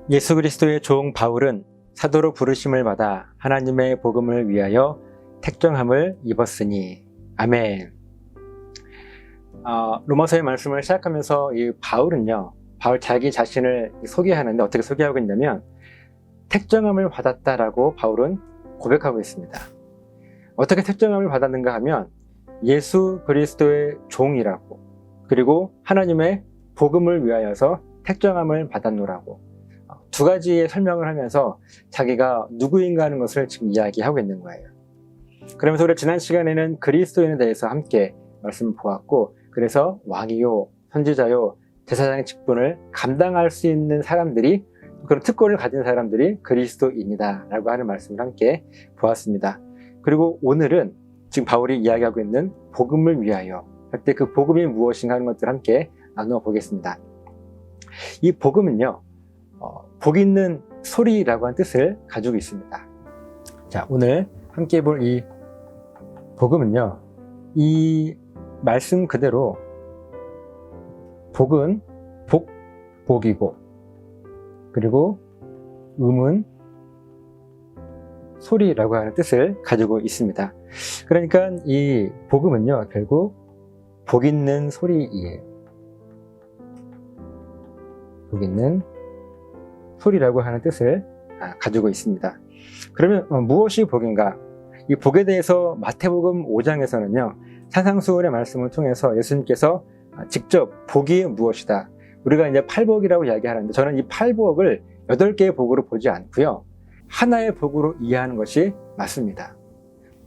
예수 그리스도의 종 바울은 사도로 부르심을 받아 하나님의 복음을 위하여 택정함을 입었으니. 아멘. 로마서의 말씀을 시작하면서 이 바울은요, 바울 자기 자신을 소개하는데 어떻게 소개하고 있냐면 택정함을 받았다라고 바울은 고백하고 있습니다. 어떻게 택정함을 받았는가 하면 예수 그리스도의 종이라고, 그리고 하나님의 복음을 위하여서 택정함을 받았노라고 두 가지의 설명을 하면서 자기가 누구인가 하는 것을 지금 이야기하고 있는 거예요. 그러면서 우리 지난 시간에는 그리스도인에 대해서 함께 말씀을 보았고, 그래서 왕이요, 선지자요, 제사장의 직분을 감당할 수 있는 사람들이, 그런 특권을 가진 사람들이 그리스도인이다 라고 하는 말씀을 함께 보았습니다. 그리고 오늘은 지금 바울이 이야기하고 있는 복음을 위하여 할 때 그 복음이 무엇인가 하는 것들을 함께 나누어 보겠습니다. 이 복음은요, 복 있는 소리라고 하는 뜻을 가지고 있습니다. 자, 오늘 함께 볼 이 복음은요, 이 말씀 그대로 복은 복이고, 그리고 음은 소리라고 하는 뜻을 가지고 있습니다. 그러니까 이 복음은요, 결국 복 있는 소리이에요. 복 있는 소리라고 하는 뜻을 가지고 있습니다. 그러면 무엇이 복인가? 이 복에 대해서 마태복음 5장에서는요, 산상수훈의 말씀을 통해서 예수님께서 직접 복이 무엇이다, 우리가 이제 팔복이라고 이야기하는데, 저는 이 팔복을 8개의 복으로 보지 않고요, 하나의 복으로 이해하는 것이 맞습니다.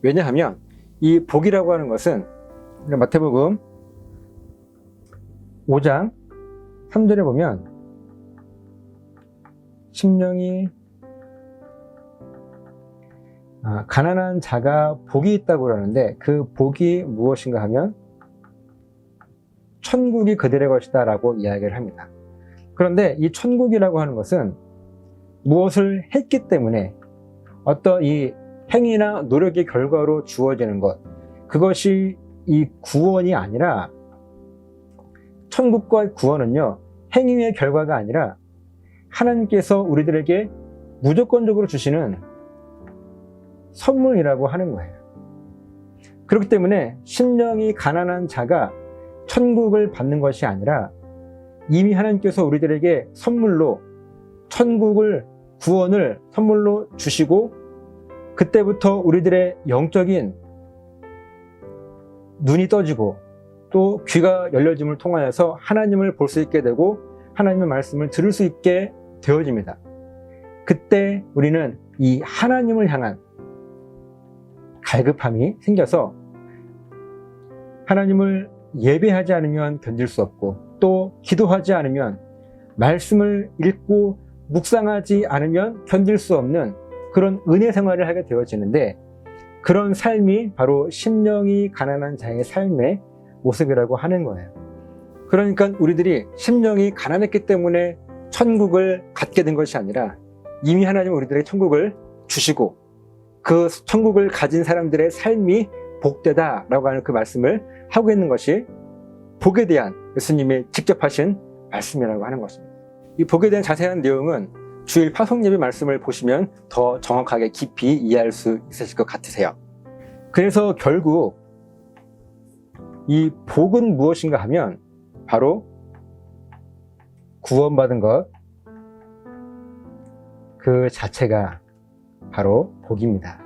왜냐하면 이 복이라고 하는 것은 마태복음 5장 3절에 보면 심령이 가난한 자가 복이 있다고 그러는데, 그 복이 무엇인가 하면 천국이 그들의 것이다 라고 이야기를 합니다. 그런데 이 천국이라고 하는 것은 무엇을 했기 때문에 어떤 이 행위나 노력의 결과로 주어지는 것, 그것이 이 구원이 아니라, 천국과 구원은요, 행위의 결과가 아니라 하나님께서 우리들에게 무조건적으로 주시는 선물이라고 하는 거예요. 그렇기 때문에 심령이 가난한 자가 천국을 받는 것이 아니라, 이미 하나님께서 우리들에게 선물로 천국을, 구원을 선물로 주시고, 그때부터 우리들의 영적인 눈이 떠지고 또 귀가 열려짐을 통하여서 하나님을 볼 수 있게 되고 하나님의 말씀을 들을 수 있게 되어집니다. 그때 우리는 이 하나님을 향한 갈급함이 생겨서 하나님을 예배하지 않으면 견딜 수 없고, 또 기도하지 않으면, 말씀을 읽고 묵상하지 않으면 견딜 수 없는 그런 은혜 생활을 하게 되어지는데, 그런 삶이 바로 심령이 가난한 자의 삶의 모습이라고 하는 거예요. 그러니까 우리들이 심령이 가난했기 때문에 천국을 갖게 된 것이 아니라, 이미 하나님은 우리들에게 천국을 주시고 그 천국을 가진 사람들의 삶이 복되다라고 하는 그 말씀을 하고 있는 것이 복에 대한 예수님이 직접 하신 말씀이라고 하는 것입니다. 이 복에 대한 자세한 내용은 주일 파송예배 말씀을 보시면 더 정확하게 깊이 이해할 수 있으실 것 같으세요. 그래서 결국 이 복은 무엇인가 하면 바로 구원받은 것, 그 자체가 바로 복입니다.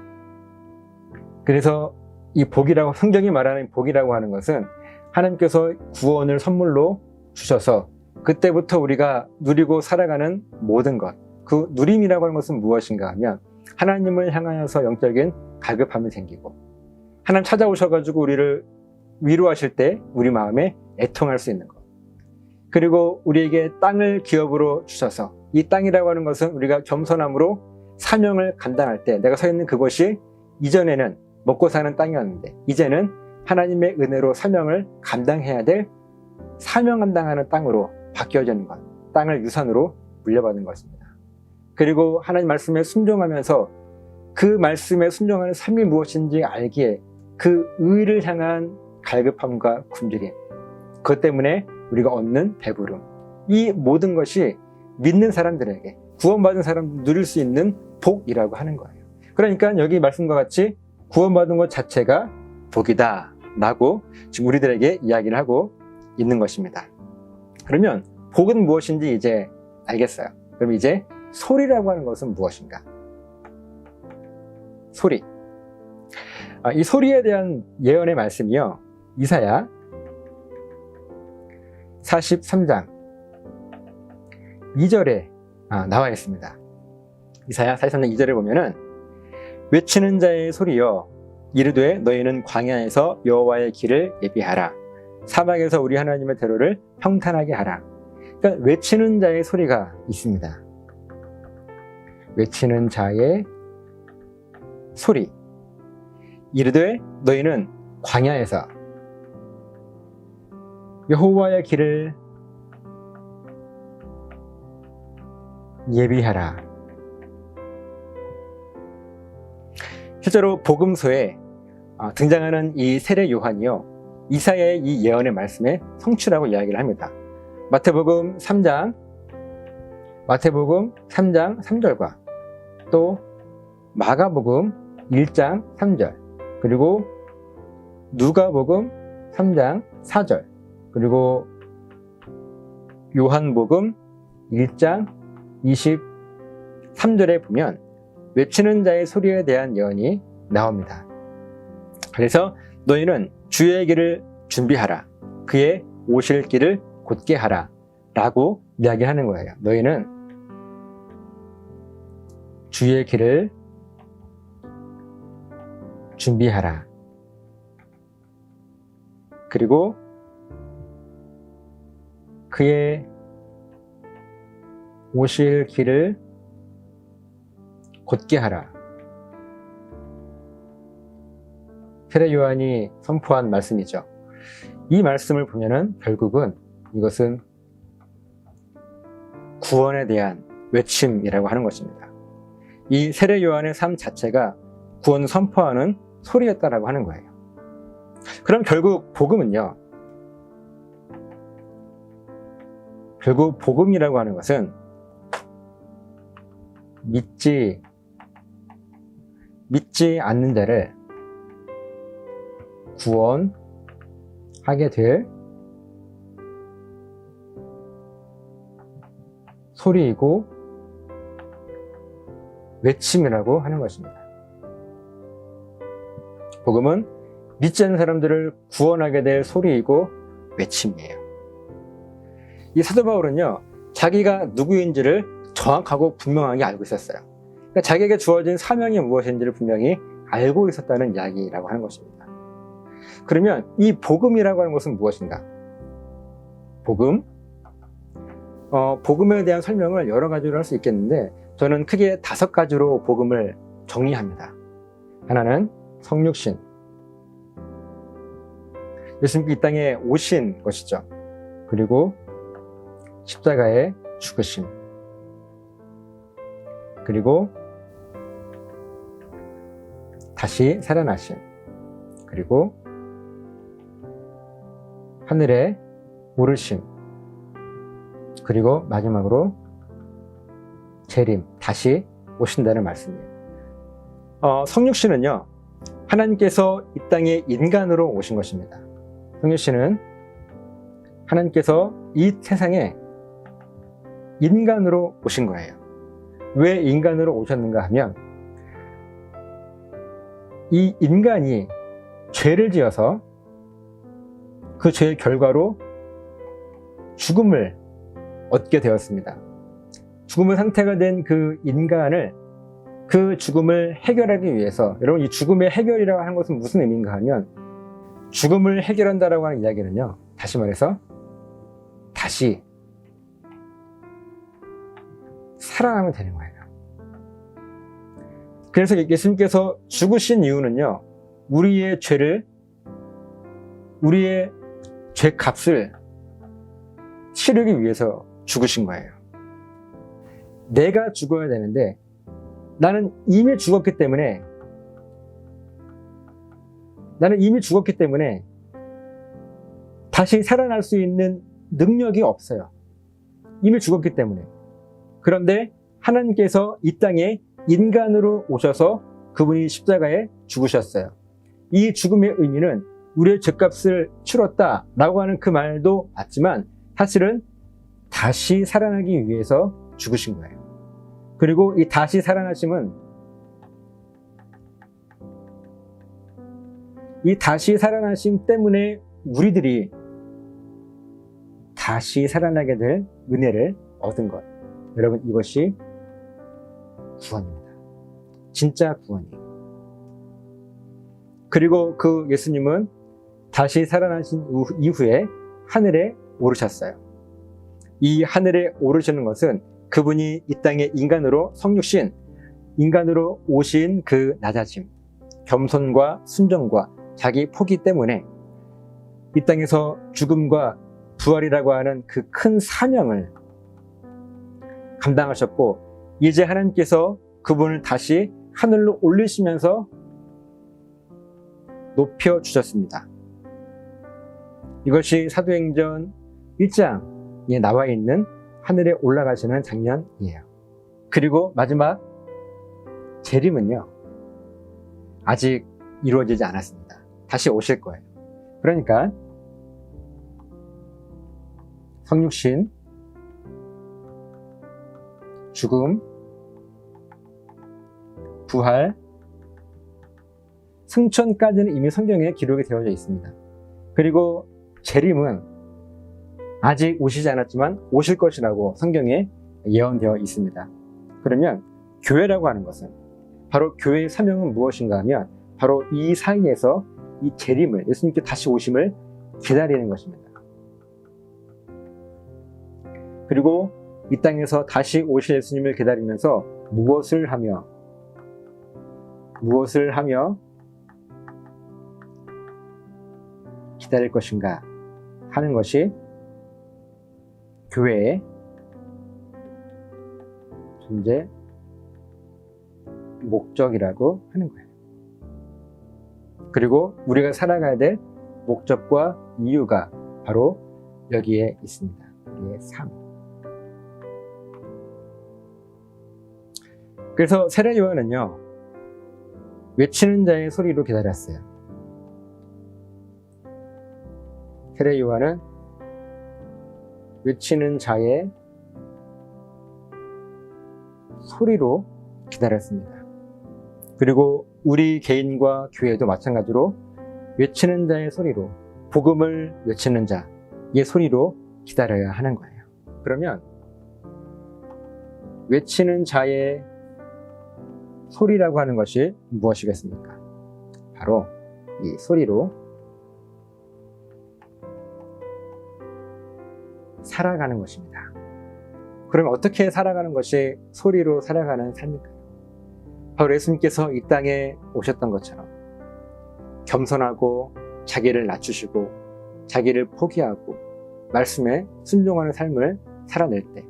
그래서 이 복이라고, 성경이 말하는 복이라고 하는 것은 하나님께서 구원을 선물로 주셔서 그때부터 우리가 누리고 살아가는 모든 것, 그 누림이라고 하는 것은 무엇인가 하면 하나님을 향하여서 영적인 갈급함이 생기고, 하나님 찾아오셔가지고 우리를 위로하실 때 우리 마음에 애통할 수 있는 것, 그리고 우리에게 땅을 기업으로 주셔서, 이 땅이라고 하는 것은 우리가 겸손함으로 사명을 감당할 때 내가 서 있는 그곳이 이전에는 먹고 사는 땅이었는데 이제는 하나님의 은혜로 사명을 감당해야 될 사명 감당하는 땅으로 바뀌어지는 것, 땅을 유산으로 물려받은 것입니다. 그리고 하나님 말씀에 순종하면서 그 말씀에 순종하는 삶이 무엇인지 알기에 그 의를 향한 갈급함과 굶주림, 그것 때문에 우리가 얻는 배부름, 이 모든 것이 믿는 사람들에게, 구원받은 사람 누릴 수 있는 복이라고 하는 거예요. 그러니까 여기 말씀과 같이 구원받은 것 자체가 복이다 라고 지금 우리들에게 이야기를 하고 있는 것입니다. 그러면 복은 무엇인지 이제 알겠어요. 그럼 이제 소리라고 하는 것은 무엇인가? 소리. 이 소리에 대한 예언의 말씀이요, 이사야 43장 2절에 나와 있습니다. 이사야 43장 2절에 보면은 외치는 자의 소리여 이르되 너희는 광야에서 여호와의 길을 예비하라. 사막에서 우리 하나님의 대로를 평탄하게 하라. 그러니까 외치는 자의 소리가 있습니다. 외치는 자의 소리. 이르되 너희는 광야에서 여호와의 길을 예비하라. 실제로 복음서에 등장하는 이 세례 요한이요, 이사야의 이 예언의 말씀의 성취라고 이야기를 합니다. 마태복음 3장 3절과 또 마가복음 1장 3절, 그리고 누가복음 3장 4절, 그리고 요한복음 1장 23절에 보면 외치는 자의 소리에 대한 예언이 나옵니다. 그래서 너희는 주의 길을 준비하라. 그의 오실 길을 곧게 하라. 라고 이야기하는 거예요. 너희는 주의 길을 준비하라. 그리고 그의 오실 길을 곧게 하라. 세례 요한이 선포한 말씀이죠. 이 말씀을 보면은 결국은 이것은 구원에 대한 외침이라고 하는 것입니다. 이 세례 요한의 삶 자체가 구원 선포하는 소리였다라고 하는 거예요. 그럼 결국 복음은요, 결국 복음이라고 하는 것은 믿지 않는 자를 구원하게 될 소리이고 외침이라고 하는 것입니다. 복음은 믿지 않는 사람들을 구원하게 될 소리이고 외침이에요. 이 사도 바울은요, 자기가 누구인지를 정확하고 분명하게 알고 있었어요. 그러니까 자기에게 주어진 사명이 무엇인지를 분명히 알고 있었다는 이야기라고 하는 것입니다. 그러면 이 복음이라고 하는 것은 무엇인가? 복음? 복음에 대한 설명을 여러 가지로 할 수 있겠는데 저는 크게 5가지로 복음을 정리합니다. 하나는 성육신. 예수님께서 이 땅에 오신 것이죠. 그리고 십자가의 죽으심. 그리고 다시 살아나심. 그리고 하늘에 오르심. 그리고 마지막으로 재림, 다시 오신다는 말씀이에요. 성육신은요, 하나님께서 이 땅에 인간으로 오신 것입니다. 성육신은 하나님께서 이 세상에 인간으로 오신 거예요. 왜 인간으로 오셨는가 하면 이 인간이 죄를 지어서 그 죄의 결과로 죽음을 얻게 되었습니다. 죽음의 상태가 된 그 인간을, 그 죽음을 해결하기 위해서, 여러분 이 죽음의 해결이라고 하는 것은 무슨 의미인가 하면 죽음을 해결한다라고 하는 이야기는요, 다시 말해서 다시 살아나면 되는 거예요. 그래서 예수님께서 죽으신 이유는요, 우리의 죄를, 우리의 죄값을 치르기 위해서 죽으신 거예요. 내가 죽어야 되는데 나는 이미 죽었기 때문에 다시 살아날 수 있는 능력이 없어요. 이미 죽었기 때문에. 그런데 하나님께서 이 땅에 인간으로 오셔서 그분이 십자가에 죽으셨어요. 이 죽음의 의미는 우리의 죄값을 치렀다라고 하는 그 말도 맞지만 사실은 다시 살아나기 위해서 죽으신 거예요. 그리고 이 다시 살아나심은 이 다시 살아나심 때문에 우리들이 다시 살아나게 될 은혜를 얻은 것. 여러분, 이것이 구원입니다. 진짜 구원이에요. 그리고 그 예수님은 다시 살아나신 이후에 하늘에 오르셨어요. 이 하늘에 오르시는 것은 그분이 이 땅에 인간으로 성육신, 인간으로 오신 그 낮아짐, 겸손과 순종과 자기 포기 때문에 이 땅에서 죽음과 부활이라고 하는 그 큰 사명을 감당하셨고, 이제 하나님께서 그분을 다시 하늘로 올리시면서 높여주셨습니다. 이것이 사도행전 1장에 나와 있는 하늘에 올라가시는 장면이에요. 그리고 마지막 재림은요, 아직 이루어지지 않았습니다. 다시 오실 거예요. 그러니까 성육신, 죽음, 부활, 승천까지는 이미 성경에 기록이 되어져 있습니다. 그리고 재림은 아직 오시지 않았지만 오실 것이라고 성경에 예언되어 있습니다. 그러면 교회라고 하는 것은, 바로 교회의 사명은 무엇인가 하면 바로 이 사이에서 이 재림을, 예수님께 다시 오심을 기다리는 것입니다. 그리고 이 땅에서 다시 오실 예수님을 기다리면서 무엇을 하며 기다릴 것인가 하는 것이 교회의 존재 목적이라고 하는 거예요. 그리고 우리가 살아가야 될 목적과 이유가 바로 여기에 있습니다. 우리의 삶. 그래서 세례 요한은요, 외치는 자의 소리로 기다렸어요. 세례 요한은 외치는 자의 소리로 기다렸습니다. 그리고 우리 개인과 교회도 마찬가지로 외치는 자의 소리로, 복음을 외치는 자의 소리로 기다려야 하는 거예요. 그러면 외치는 자의 소리라고 하는 것이 무엇이겠습니까? 바로 이 소리로 살아가는 것입니다. 그러면 어떻게 살아가는 것이 소리로 살아가는 삶일까요? 바로 예수님께서 이 땅에 오셨던 것처럼 겸손하고 자기를 낮추시고 자기를 포기하고 말씀에 순종하는 삶을 살아낼 때,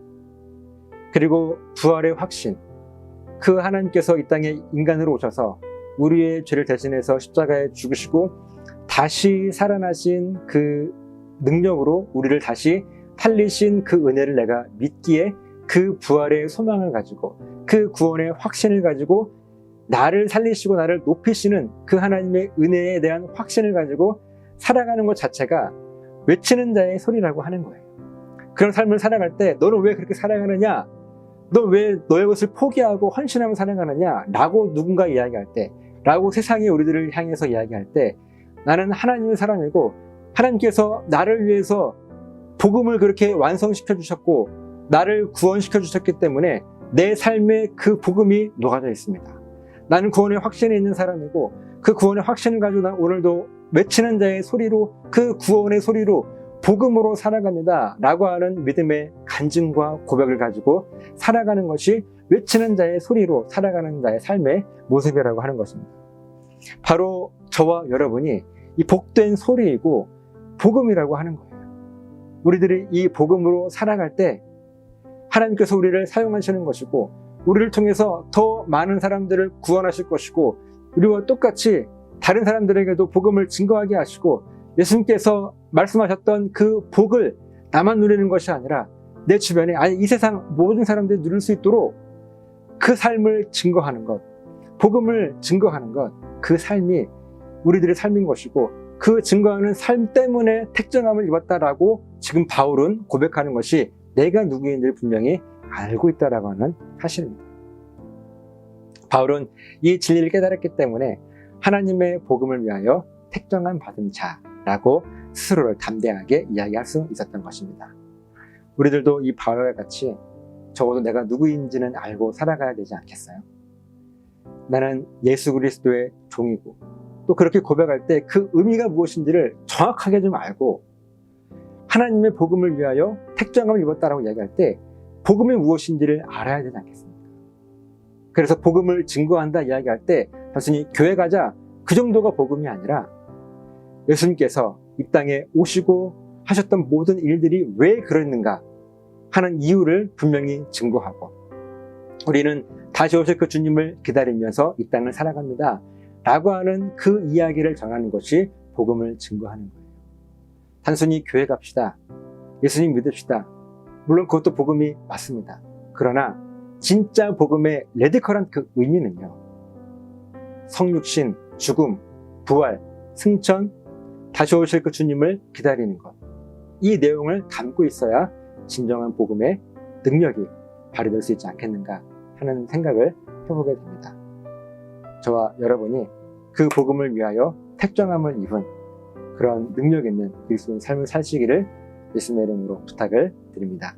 그리고 부활의 확신, 그 하나님께서 이 땅에 인간으로 오셔서 우리의 죄를 대신해서 십자가에 죽으시고 다시 살아나신 그 능력으로 우리를 다시 살리신 그 은혜를 내가 믿기에 그 부활의 소망을 가지고, 그 구원의 확신을 가지고, 나를 살리시고 나를 높이시는 그 하나님의 은혜에 대한 확신을 가지고 살아가는 것 자체가 외치는 자의 소리라고 하는 거예요. 그런 삶을 살아갈 때 너는 왜 그렇게 살아가느냐, 너 왜 너의 것을 포기하고 헌신하며 살아가느냐 라고 누군가 이야기할 때, 라고 세상이 우리들을 향해서 이야기할 때, 나는 하나님의 사람이고 하나님께서 나를 위해서 복음을 그렇게 완성시켜 주셨고 나를 구원시켜 주셨기 때문에 내 삶에 그 복음이 녹아져 있습니다. 나는 구원의 확신이 있는 사람이고 그 구원의 확신을 가지고 난 오늘도 외치는 자의 소리로, 그 구원의 소리로 복음으로 살아갑니다 라고 하는 믿음의 간증과 고백을 가지고 살아가는 것이 외치는 자의 소리로 살아가는 자의 삶의 모습이라고 하는 것입니다. 바로 저와 여러분이 이 복된 소리이고 복음이라고 하는 거예요. 우리들이 이 복음으로 살아갈 때 하나님께서 우리를 사용하시는 것이고, 우리를 통해서 더 많은 사람들을 구원하실 것이고, 우리와 똑같이 다른 사람들에게도 복음을 증거하게 하시고, 예수님께서 말씀하셨던 그 복을 나만 누리는 것이 아니라 내 주변에, 아니 이 세상 모든 사람들이 누릴 수 있도록 그 삶을 증거하는 것, 복음을 증거하는 것, 그 삶이 우리들의 삶인 것이고 그 증거하는 삶 때문에 택정함을 입었다라고 지금 바울은 고백하는 것이 내가 누구인지를 분명히 알고 있다라고 하는 사실입니다. 바울은 이 진리를 깨달았기 때문에 하나님의 복음을 위하여 택정함 받은 자라고 스스로를 담대하게 이야기할 수 있었던 것입니다. 우리들도 이 바울과 같이 적어도 내가 누구인지는 알고 살아가야 되지 않겠어요? 나는 예수 그리스도의 종이고 또 그렇게 고백할 때 그 의미가 무엇인지를 정확하게 좀 알고 하나님의 복음을 위하여 택정함을 입었다라고 이야기할 때 복음이 무엇인지를 알아야 되지 않겠습니까? 그래서 복음을 증거한다 이야기할 때 단순히 교회 가자 그 정도가 복음이 아니라 예수님께서 이 땅에 오시고 하셨던 모든 일들이 왜 그랬는가 하는 이유를 분명히 증거하고 우리는 다시 오실 그 주님을 기다리면서 이 땅을 살아갑니다 라고 하는 그 이야기를 전하는 것이 복음을 증거하는 거예요. 단순히 교회 갑시다, 예수님 믿읍시다, 물론 그것도 복음이 맞습니다. 그러나 진짜 복음의 레디컬한 그 의미는요, 성육신, 죽음, 부활, 승천, 다시 오실 그 주님을 기다리는 것, 이 내용을 담고 있어야 진정한 복음의 능력이 발휘될 수 있지 않겠는가 하는 생각을 해보게 됩니다. 저와 여러분이 그 복음을 위하여 택정함을 입은 그런 능력 있는 그리스도인 삶을 사시기를 예수님의 이름으로 부탁을 드립니다.